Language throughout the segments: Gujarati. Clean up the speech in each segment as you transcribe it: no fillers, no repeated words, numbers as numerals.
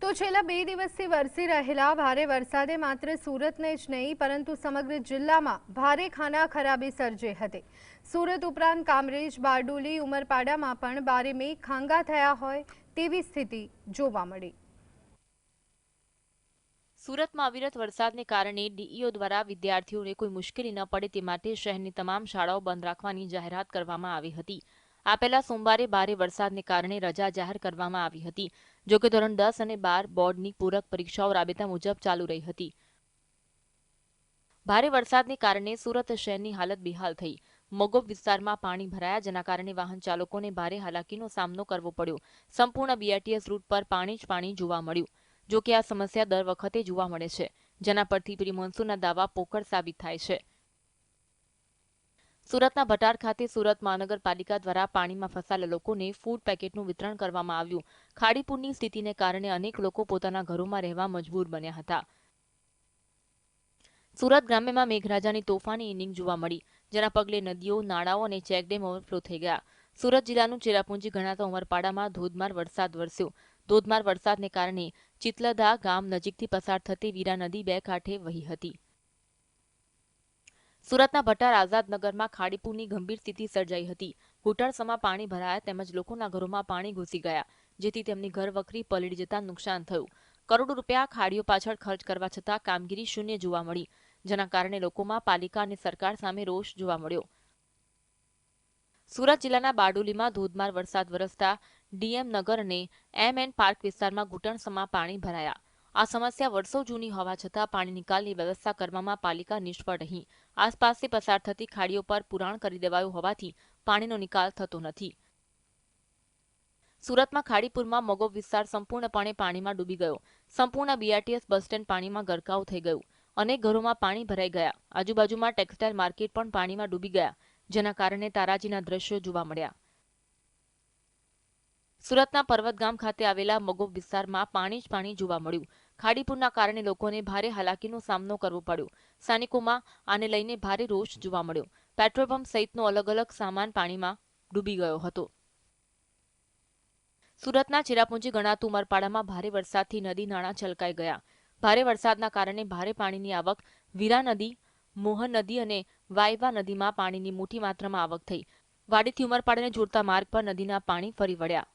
તો છેલ્લા 2 દિવસથી વરસી રહેલા ભારે વરસાદે માત્ર સુરતને જ નહીં પરંતુ સમગ્ર જિલ્લામાં ભારે ખાનાખરાબી સર્જી હતી। સુરત ઉપરાંત કામરેજ, બારડોલી, ઉમરપાડામાં પણ ભારે મેઘખાંગા થયા હોય તેવી સ્થિતિ જોવા મળી। સુરતમાં અવિરત વરસાદને કારણે ડીઈઓ દ્વારા વિદ્યાર્થીઓને કોઈ મુશ્કેલી ન પડે તે માટે શહેરની તમામ શાળાઓ બંધ રાખવાની જાહેરાત કરવામાં આવી હતી। આ પહેલા સોમવારે ભારે વરસાદને કારણે રજા જાહેર કરવામાં આવી હતી। જો કે ધોરણ 10 અને 12 બોર્ડની પૂરક પરીક્ષાઓ રાબેતા મુજબ ચાલુ રહી હતી। ભારે વરસાદને કારણે સુરત શહેરની હાલત બેહાલ થઈ। મોગોબ વિસ્તારમાં પાણી ભરાયા, જેના કારણે વાહન ચાલકોને ભારે હાલાકીનો સામનો કરવો પડ્યો। સંપૂર્ણ બીઆરટીએસ રૂટ પર પાણી જ પાણી જોવા મળ્યું। જો કે આ સમસ્યા દર વખતે જોવા મળે છે, જેના પરથી પ્રી મોન્સૂનના દાવા પોકળ સાબિત થાય છે। સુરતના ભટાર ખાતે સુરત મહાનગરપાલિકા દ્વારા પાણીમાં ફસાયેલા લોકોને ફૂડ પેકેટનું વિતરણ કરવામાં આવ્યું। ખાડીપુરની સ્થિતિને કારણે અનેક લોકો પોતાના ઘરોમાં રહેવા મજબૂર બન્યા હતા। સુરત ગ્રામ્યમાં મેઘરાજાની તોફાની ઇનિંગ જોવા મળી, જેના પગલે નદીઓ, નાળાઓ અને ચેકડેમ ઓવરફ્લો થઈ ગયા। સુરત જિલ્લાનું ચેરાપુંજી ગણાતા ઉમરપાડામાં ધોધમાર વરસાદ વરસ્યો। ધોધમાર વરસાદને કારણે ચિતલદા ગામ નજીકથી પસાર થતી વીરા નદી બે કાંઠે વહી હતી। સુરતના ભટાર આઝાદનગરમાં ખાડીપુરની ગંભીર સ્થિતિ સર્જાઈ હતી। ઘૂંટણસમાં પાણી ભરાયા તેમજ લોકોના ઘરોમાં પાણી ઘૂસી ગયા, જેથી તેમની ઘરવખરી પલળી જતા નુકસાન થયું। કરોડો રૂપિયા ખાડીઓ પાછળ ખર્ચ કરવા છતાં કામગીરી શૂન્ય જોવા મળી, જેના કારણે લોકોમાં પાલિકા અને સરકાર સામે રોષ જોવા મળ્યો। સુરત જિલ્લાના બારડોલીમાં ધોધમાર વરસાદ વરસતા ડીએમ નગર અને એમએન પાર્ક વિસ્તારમાં ઘૂંટણસમાં પાણી ભરાયા। આ સમસ્યા વર્ષો જૂની હોવા છતાં પાણી નિકાલની વ્યવસ્થા કરવામાં પાલિકા નિષ્ફળ રહી। આસપાસથી પસાર થતી ખાડીઓ પર પુરાણ કરી દેવાયું હોવાથી પાણીનો નિકાલ થતો નથી। સુરતમાં ખાડીપુરમાં મોગોબ વિસ્તાર સંપૂર્ણપણે પાણીમાં ડૂબી ગયો। સંપૂર્ણ બીઆરટીએસ બસ સ્ટેન્ડ પાણીમાં ગરકાવ થઈ ગયું। અનેક ઘરોમાં પાણી ભરાઈ ગયા। આજુબાજુમાં ટેક્સટાઇલ માર્કેટ પણ પાણીમાં ડૂબી ગયા, જેના કારણે તારાજીના દ્રશ્યો જોવા મળ્યા। સુરતના પર્વતગામ ખાતે આવેલા મોગોબ વિસ્તારમાં પાણી જ પાણી જોવા મળ્યું। ખાડીપુરના કારણે લોકોને ભારે હાલાકીનો સામનો કરવો પડ્યો। સ્થાનિકોમાં આને લઈને ભારે રોષ જોવા મળ્યો। પેટ્રોલ પંપ સહિતનો અલગ અલગ સામાન પાણીમાં ડૂબી ગયો હતો। સુરતના ચેરાપુંજી ગણાતું ઉમરપાડામાં ભારે વરસાદથી નદી નાળા છલકાઈ ગયા। ભારે વરસાદના કારણે ભારે પાણીની આવક વીરા નદી, મોહન નદી અને વાયવા નદીમાં પાણીની મોટી માત્રામાં આવક થઈ। વાડીથી ઉમરપાડાને જોડતા માર્ગ પર નદીના પાણી ફરી વળ્યા।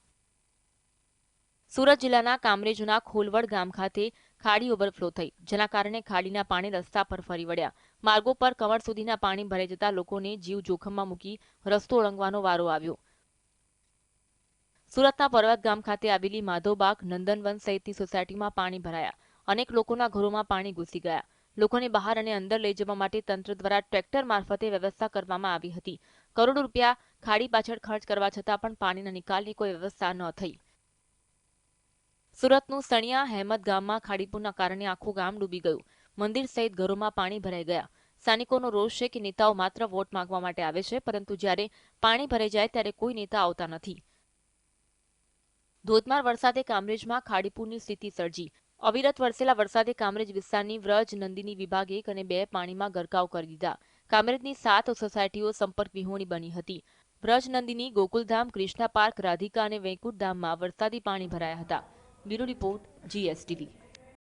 સુરત જિલ્લાના કામરેજના ખોલવડ ગામ ખાતે ખાડી ઓવરફ્લો થઈ, જેના કારણે ખાડીના પાણી રસ્તા પર ફરી વળ્યા। માર્ગો પર કમર સુધીના પાણી ભરાઈ જતા લોકોને જીવ જોખમમાં મૂકી રસ્તો ઓળંગવાનો વારો આવ્યો। સુરતના પર્વત ગામ ખાતે આવેલી માધવબાગ, નંદનવન સહિતની સોસાયટીમાં પાણી ભરાયા। અનેક લોકોના ઘરોમાં પાણી ઘૂસી ગયા। લોકોને બહાર અને અંદર લઈ જવા માટે તંત્ર દ્વારા ટ્રેક્ટર મારફતે વ્યવસ્થા કરવામાં આવી હતી। કરોડો રૂપિયા ખાડી પાછળ ખર્ચ કરવા છતાં પણ પાણીના નિકાલની કોઈ વ્યવસ્થા ન થઈ। સુરતનું સણિયા હેમત ગામમાં ખાડીપુરના કારણે આખું ગામ ડૂબી ગયું। મંદિર સહિત ઘરોમાં પાણી ભરાઈ ગયા। સ્થાનિકોનો રોષ છે કે નેતાઓ માત્ર વોટ માંગવા માટે આવે છે, પરંતુ જ્યારે પાણી ભરાઈ જાય ત્યારે કોઈ નેતા આવતા નથી। ધોધમાર વરસાદે કામરેજમાં ખાડીપુરની સ્થિતિ સર્જી। અવિરત વરસેલા વરસાદે કામરેજ વિસ્તારની વ્રજ નંદિની વિભાગ 1 અને 2 પાણીમાં ગરકાવ કરી દીધા। કામરેજની 7 સોસાયટીઓ સંપર્ક વિહોણી બની હતી। વ્રજ નંદિની, ગોકુલધામ, કૃષ્ણા પાર્ક, રાધિકા અને વૈકુંઠ ધામમાં વરસાદી પાણી ભરાયા હતા। Bureau report, GSTV।